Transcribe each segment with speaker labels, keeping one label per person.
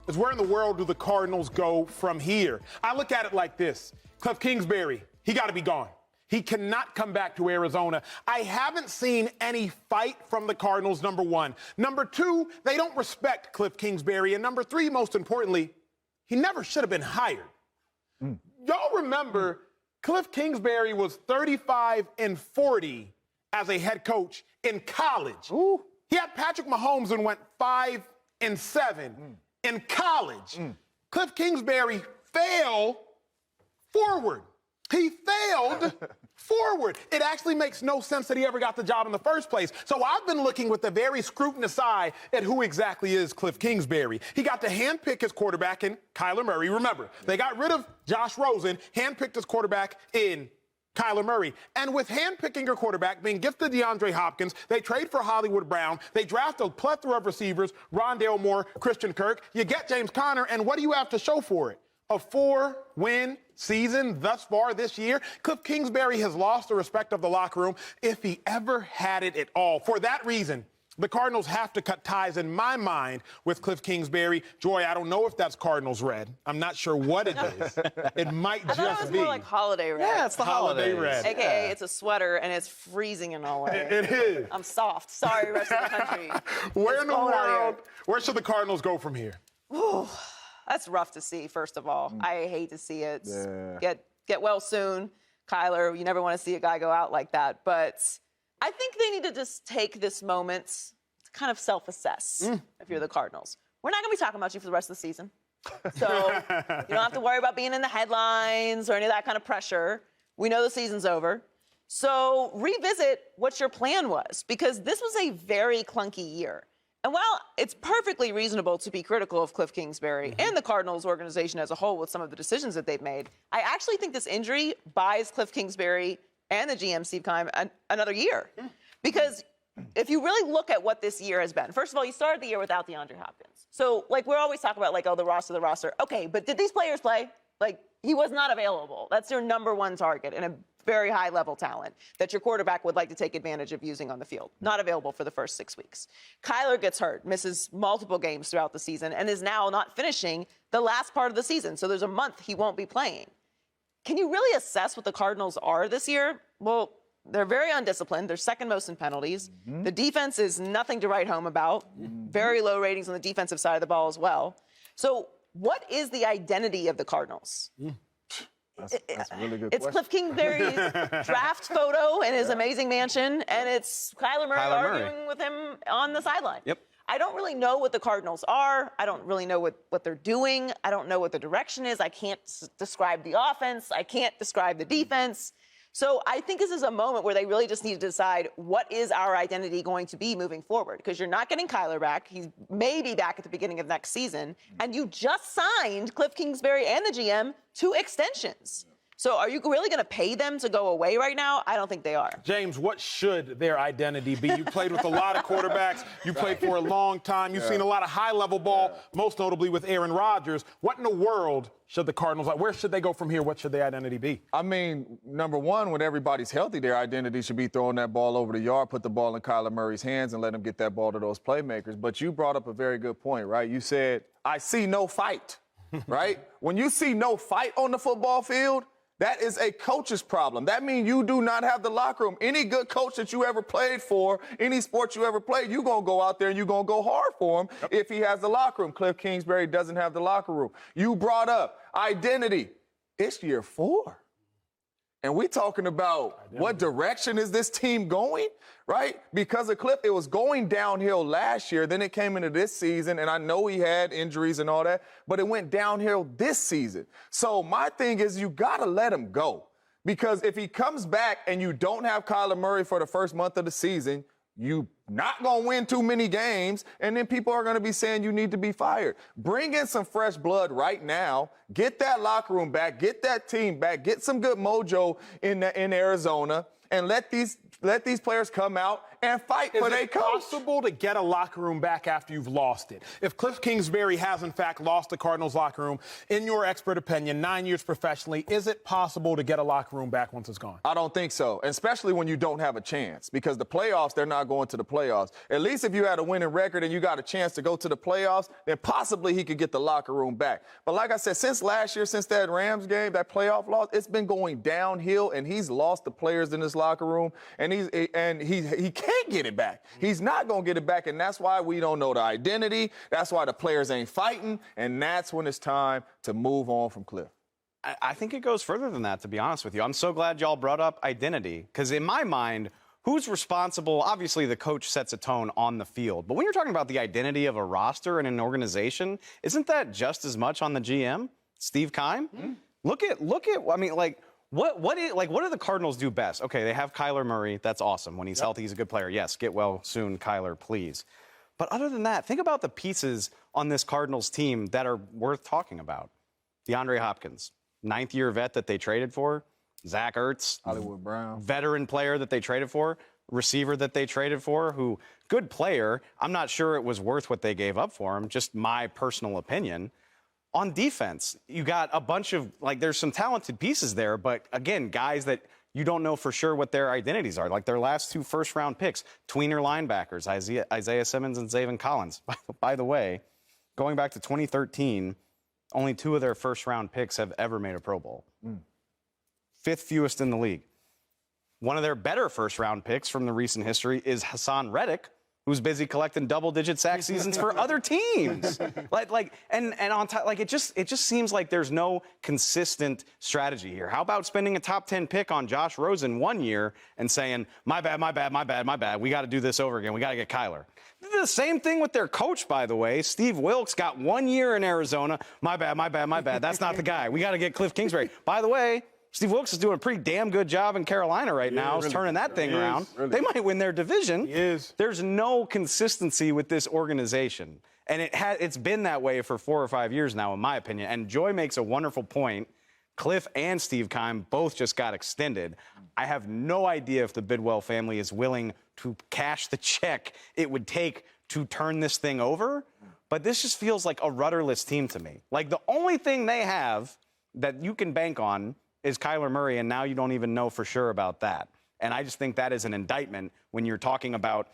Speaker 1: is where in the world do the Cardinals go from here? I look at it like this. Kliff Kingsbury, he got to be gone. He cannot come back to Arizona. I haven't seen any fight from the Cardinals, number one. Number two, they don't respect Kliff Kingsbury. And number three, most importantly, he never should have been hired. Y'all remember Kliff Kingsbury was 35-40 as a head coach in college.
Speaker 2: Ooh.
Speaker 1: He had Patrick Mahomes and went 5-7 in college. Kliff Kingsbury failed forward. He failed forward. It actually makes no sense that he ever got the job in the first place. So I've been looking with a very scrutinous eye at who exactly is Kliff Kingsbury. He got to handpick his quarterback in Kyler Murray. Remember, they got rid of Josh Rosen, handpicked his quarterback in Kyler Murray. And with handpicking your quarterback, being gifted DeAndre Hopkins, they trade for Hollywood Brown. They draft a plethora of receivers, Rondale Moore, Christian Kirk. You get James Conner, and what do you have to show for it? A 4-win season thus far this year. Kliff Kingsbury has lost the respect of the locker room if he ever had it at all. For that reason, the Cardinals have to cut ties, in my mind, with Kliff Kingsbury. Joy, I don't know if that's Cardinals red. I'm not sure what it is. It might just be.
Speaker 3: I thought it was more like holiday red.
Speaker 2: Yeah, it's the
Speaker 1: Holiday
Speaker 2: holidays.
Speaker 1: red.
Speaker 3: AKA it's a sweater and it's freezing in LA.
Speaker 1: It is.
Speaker 3: I'm soft. Sorry, rest of the country.
Speaker 1: Where in the
Speaker 3: cold out
Speaker 1: world, where should the Cardinals go from here?
Speaker 3: That's rough to see, first of all. I hate to see it.
Speaker 2: Yeah.
Speaker 3: Get well soon. Kyler, you never want to see a guy go out like that. But I think they need to just take this moment to kind of self-assess if you're the Cardinals. We're not going to be talking about you for the rest of the season. So you don't have to worry about being in the headlines or any of that kind of pressure. We know the season's over. So revisit what your plan was, because this was a very clunky year. And while it's perfectly reasonable to be critical of Kliff Kingsbury and the Cardinals organization as a whole with some of the decisions that they've made, I actually think this injury buys Kliff Kingsbury and the GM, Steve Keim, another year. Because if you really look at what this year has been, first of all, you started the year without DeAndre Hopkins. So, like, we're always talking about, like, oh, the roster. Okay, but did these players play? Like, he was not available. That's your number one target and a very high-level talent that your quarterback would like to take advantage of using on the field. Not available for the first 6 weeks. Kyler gets hurt, misses multiple games throughout the season, and is now not finishing the last part of the season. So there's a month he won't be playing. Can you really assess what the Cardinals are this year? Well, they're very undisciplined. They're second most in penalties. The defense is nothing to write home about. Very low ratings on the defensive side of the ball as well. So what is the identity of the Cardinals?
Speaker 2: That's a really good
Speaker 3: It's
Speaker 2: question.
Speaker 3: Kliff Kingsbury's draft photo in his amazing mansion, and it's Kyler Murray arguing with him on the sideline.
Speaker 2: Yep.
Speaker 3: I don't really know what the Cardinals are. I don't really know what they're doing. I don't know what the direction is. I can't describe the offense. I can't describe the defense. So I think this is a moment where they really just need to decide what is our identity going to be moving forward, because you're not getting Kyler back. He's maybe back at the beginning of next season. And you just signed Kliff Kingsbury and the GM to extensions. So are you really going to pay them to go away right now? I don't think they are.
Speaker 1: James, what should their identity be? You played with a lot of quarterbacks. You played for a long time. You've seen a lot of high-level ball, most notably with Aaron Rodgers. What in the world should the Cardinals, like, where should they go from here? What should their identity be?
Speaker 2: I mean, number one, when everybody's healthy, their identity should be throwing that ball over the yard, put the ball in Kyler Murray's hands, and let him get that ball to those playmakers. But you brought up a very good point, right? You said, I see no fight, right? When you see no fight on the football field, that is a coach's problem. That means you do not have the locker room. Any good coach that you ever played for, any sport you ever played, you're going to go out there and you're going to go hard for him if he has the locker room. Kliff Kingsbury doesn't have the locker room. You brought up identity. It's year 4. And we're talking about what direction is this team going, right? Because of Kliff, it was going downhill last year. Then it came into this season, and I know he had injuries and all that, but it went downhill this season. So my thing is you got to let him go. Because if he comes back and you don't have Kyler Murray for the first month of the season, you not going to win too many games, and then people are going to be saying you need to be fired. Bring in some fresh blood right now. Get that locker room back. Get that team back. Get some good mojo in Arizona, and let these players come out and fight for their coach.
Speaker 1: Is it possible to get a locker room back after you've lost it? If Kliff Kingsbury has, in fact, lost the Cardinals locker room, in your expert opinion, 9 years professionally, is it possible to get a locker room back once it's gone?
Speaker 2: I don't think so, especially when you don't have a chance, because the playoffs, they're not going to the playoffs. At least if you had a winning record and you got a chance to go to the playoffs, then possibly he could get the locker room back. But like I said, since last year, since that Rams game, that playoff loss, it's been going downhill, and he's lost the players in this locker room, and he can't get it back. He's not going to get it back, and that's why we don't know the identity. That's why the players ain't fighting, and that's when it's time to move on from Kliff.
Speaker 4: I think it goes further than that, to be honest with you. I'm so glad y'all brought up identity, because in my mind, who's responsible? Obviously, the coach sets a tone on the field. But when you're talking about the identity of a roster and an organization, isn't that just as much on the GM, Steve Keim? Mm-hmm. Look at. I mean, like, what do the Cardinals do best? Okay, they have Kyler Murray. That's awesome. When he's healthy, he's a good player. Yes, get well soon, Kyler, please. But other than that, think about the pieces on this Cardinals team that are worth talking about. DeAndre Hopkins, 9th-year vet that they traded for. Zach Ertz,
Speaker 2: Hollywood Brown,
Speaker 4: veteran player that they traded for. Receiver that they traded for, who, good player. I'm not sure it was worth what they gave up for him, just my personal opinion. On defense, you got a bunch of, like, there's some talented pieces there, but again, guys that you don't know for sure what their identities are. Like their last 2 first-round picks, tweener linebackers, Isaiah Simmons and Zaven Collins. By the way, going back to 2013, only 2 of their first-round picks have ever made a Pro Bowl. 5th fewest in the league. One of their better first-round picks from the recent history is Hassan Reddick, who's busy collecting double-digit sack seasons for other teams. And on top, like, it just seems like there's no consistent strategy here. How about spending a top 10 pick on Josh Rosen 1 year and saying, my bad, we got to do this over again. We got to get Kyler. The same thing with their coach, by the way. Steve Wilkes got 1 year in Arizona. My bad. That's not the guy. We got to get Kliff Kingsbury. By the way, Steve Wilkes is doing a pretty damn good job in Carolina right now. Really, turning that thing around. Really. They might win their division. There's no consistency with this organization. And it's been that way for 4 or 5 years now, in my opinion. And Joy makes a wonderful point. Kliff and Steve Keim both just got extended. I have no idea if the Bidwell family is willing to cash the check it would take to turn this thing over. But this just feels like a rudderless team to me. Like, the only thing they have that you can bank on is Kyler Murray, and now you don't even know for sure about that. And I just think that is an indictment when you're talking about,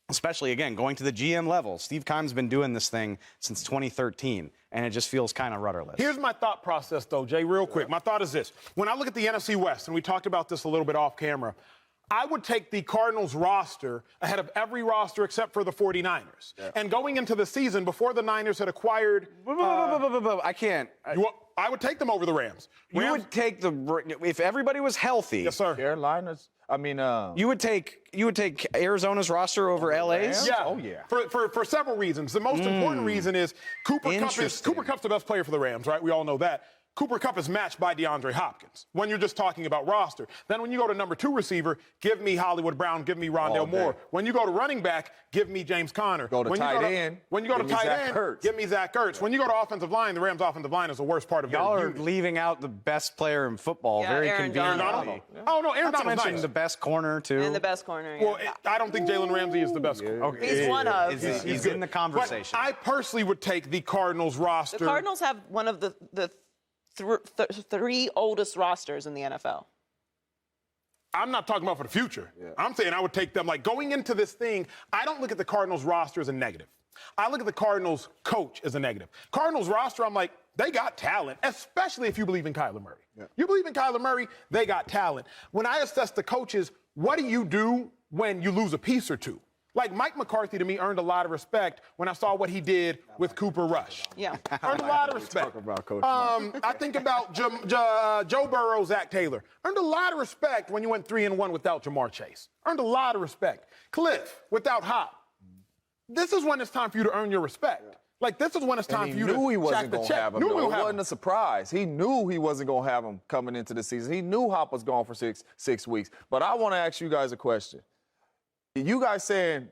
Speaker 4: especially, again, going to the GM level. Steve Keim's been doing this thing since 2013, and it just feels kind of rudderless.
Speaker 1: Here's my thought process, though, Jay, real quick. My thought is this. When I look at the NFC West, and we talked about this a little bit off camera, I would take the Cardinals roster ahead of every roster except for the 49ers. Yeah. And going into the season, before the Niners had acquired...
Speaker 4: I can't...
Speaker 1: I would take them over the Rams.
Speaker 4: You would take if everybody was healthy.
Speaker 1: Yes, sir.
Speaker 2: Carolinas.
Speaker 4: You would take Arizona's roster over LA's.
Speaker 1: Yeah.
Speaker 2: Oh yeah.
Speaker 1: For several reasons. The most important reason is Cooper Kupp's the best player for the Rams, right? We all know that. Cooper Kupp is matched by DeAndre Hopkins when you're just talking about roster. Then when you go to number 2 receiver, give me Hollywood Brown, give me Rondale Moore. When you go to running back, give me James Conner.
Speaker 2: When you go to tight end,
Speaker 1: give me Zach Ertz. Yeah. When you go to offensive line, the Rams' offensive line is the worst part of
Speaker 4: y'all are leaving out the best player in football. Very convenient.
Speaker 1: Oh, no, Aaron Donald's
Speaker 4: nice. The best corner, too.
Speaker 3: And the best corner, yeah.
Speaker 1: Well, I don't think Jalen Ramsey is the best corner.
Speaker 3: Okay. He's one of.
Speaker 4: He's in the conversation.
Speaker 1: But I personally would take the Cardinals roster.
Speaker 3: The Cardinals have one of the 3 oldest rosters in the NFL.
Speaker 1: I'm not talking about for the future. Yeah. I'm saying I would take them. Like, going into this thing, I don't look at the Cardinals roster as a negative. I look at the Cardinals coach as a negative. Cardinals roster, I'm like, they got talent, especially if you believe in Kyler Murray. Yeah. You believe in Kyler Murray, they got talent. When I assess the coaches, what do you do when you lose a piece or two? Like, Mike McCarthy, to me, earned a lot of respect when I saw what he did with Cooper Rush.
Speaker 3: Yeah.
Speaker 1: Earned a lot of respect. I think about Joe Burrow, Zach Taylor. Earned a lot of respect when you went 3-1 without Jamar Chase. Earned a lot of respect. Kliff, without Hop. This is when it's time for you to earn your respect. Like, this is when it's time for you to
Speaker 2: he wasn't
Speaker 1: check the
Speaker 2: gonna
Speaker 1: check.
Speaker 2: have him. It wasn't a surprise. He knew he wasn't going to have him coming into the season. He knew Hop was gone for six weeks. But I want to ask you guys a question. You guys saying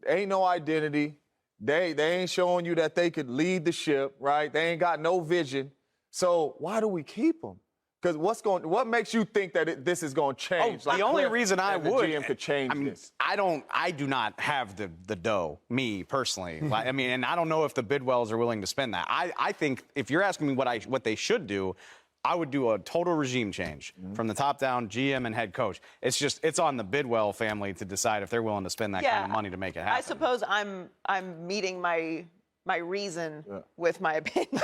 Speaker 2: ain't no identity. They ain't showing you that they could lead the ship, right? They ain't got no vision. So why do we keep them? Because what makes you think that this is going to change?
Speaker 4: The only reason I would,
Speaker 2: the GM could change this.
Speaker 4: I do not have the dough, me personally. I mean, and I don't know if the Bidwells are willing to spend that. I think if you're asking me what they should do, I would do a total regime change from the top down, GM and head coach. It's on the Bidwell family to decide if they're willing to spend that kind of money to make it happen.
Speaker 3: I suppose I'm meeting my reason with my opinion.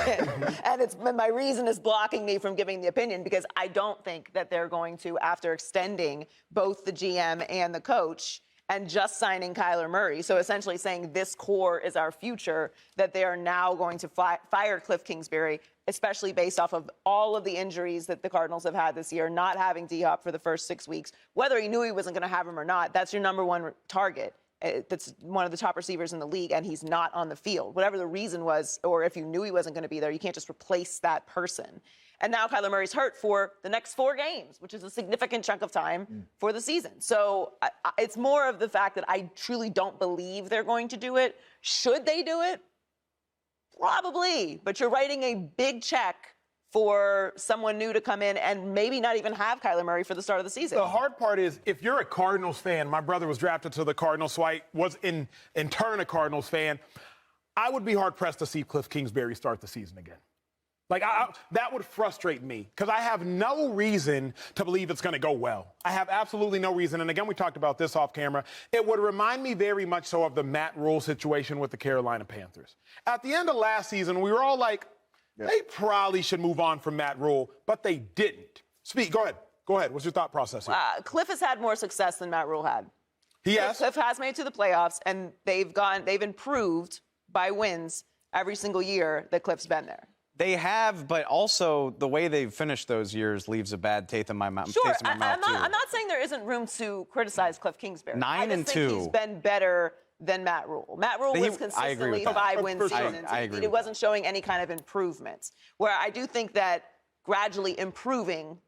Speaker 3: And my reason is blocking me from giving the opinion because I don't think that they're going to, after extending both the GM and the coach and just signing Kyler Murray, so essentially saying this core is our future, that they are now going to fire Kliff Kingsbury, especially based off of all of the injuries that the Cardinals have had this year, not having D-Hop for the first 6 weeks. Whether he knew he wasn't going to have him or not, that's your number one target. That's one of the top receivers in the league, and he's not on the field. Whatever the reason was, or if you knew he wasn't going to be there, you can't just replace that person. And now Kyler Murray's hurt for the next 4 games, which is a significant chunk of time for the season. So it's more of the fact that I truly don't believe they're going to do it. Should they do it? Probably. But you're writing a big check for someone new to come in and maybe not even have Kyler Murray for the start of the season.
Speaker 1: The hard part is, if you're a Cardinals fan, my brother was drafted to the Cardinals, so I was in turn a Cardinals fan. I would be hard-pressed to see Kliff Kingsbury start the season again. Like, that would frustrate me because I have no reason to believe it's going to go well. I have absolutely no reason. And again, we talked about this off camera. It would remind me very much so of the Matt Rule situation with the Carolina Panthers. At the end of last season, we were all like, they probably should move on from Matt Rule, but they didn't. Go ahead. Go ahead. What's your thought process here?
Speaker 3: Kliff has had more success than Matt Rule had.
Speaker 1: He has?
Speaker 3: Kliff has made it to the playoffs, and they've improved by wins every single year that Kliff's been there.
Speaker 4: They have, but also the way they've finished those years leaves a bad taste in my mouth.
Speaker 3: Sure, I'm not saying there isn't room to criticize Kliff Kingsbury.
Speaker 4: 9-2.
Speaker 3: I just think he's been better than Matt Rule. Matt Rule was consistently 5-win seasons. It wasn't showing any kind of improvements. Where I do think that gradually improving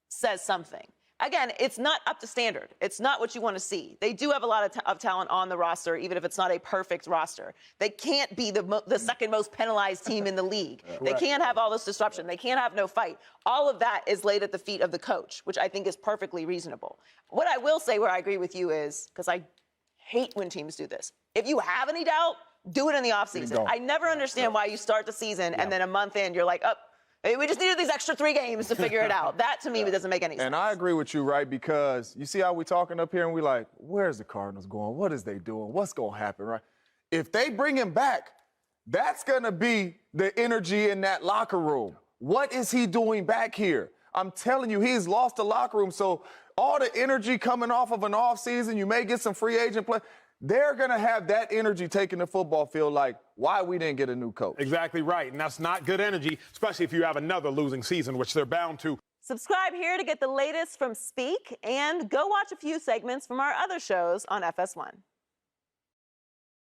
Speaker 3: says something. Again, it's not up to standard. It's not what you want to see. They do have a lot of talent on the roster, even if it's not a perfect roster. They can't be the second most penalized team in the league. They can't have all this disruption. They can't have no fight. All of that is laid at the feet of the coach, which I think is perfectly reasonable. What I will say where I agree with you is, because I hate when teams do this, if you have any doubt, do it in the offseason. I never understand why you start the season and then a month in, you're like, we just needed these extra 3 games to figure it out. That, to me, doesn't make any sense.
Speaker 2: And I agree with you, right? Because you see how we talking up here and we like, where's the Cardinals going? What is they doing? What's going to happen, right? If they bring him back, that's going to be the energy in that locker room. What is he doing back here? I'm telling you, he's lost the locker room. So all the energy coming off of an offseason, you may get some free agent play. They're going to have that energy taking the football field like, why we didn't get a new coach.
Speaker 1: Exactly right. And that's not good energy, especially if you have another losing season, which they're bound to.
Speaker 3: Subscribe here to get the latest from Speak and go watch a few segments from our other shows on FS1.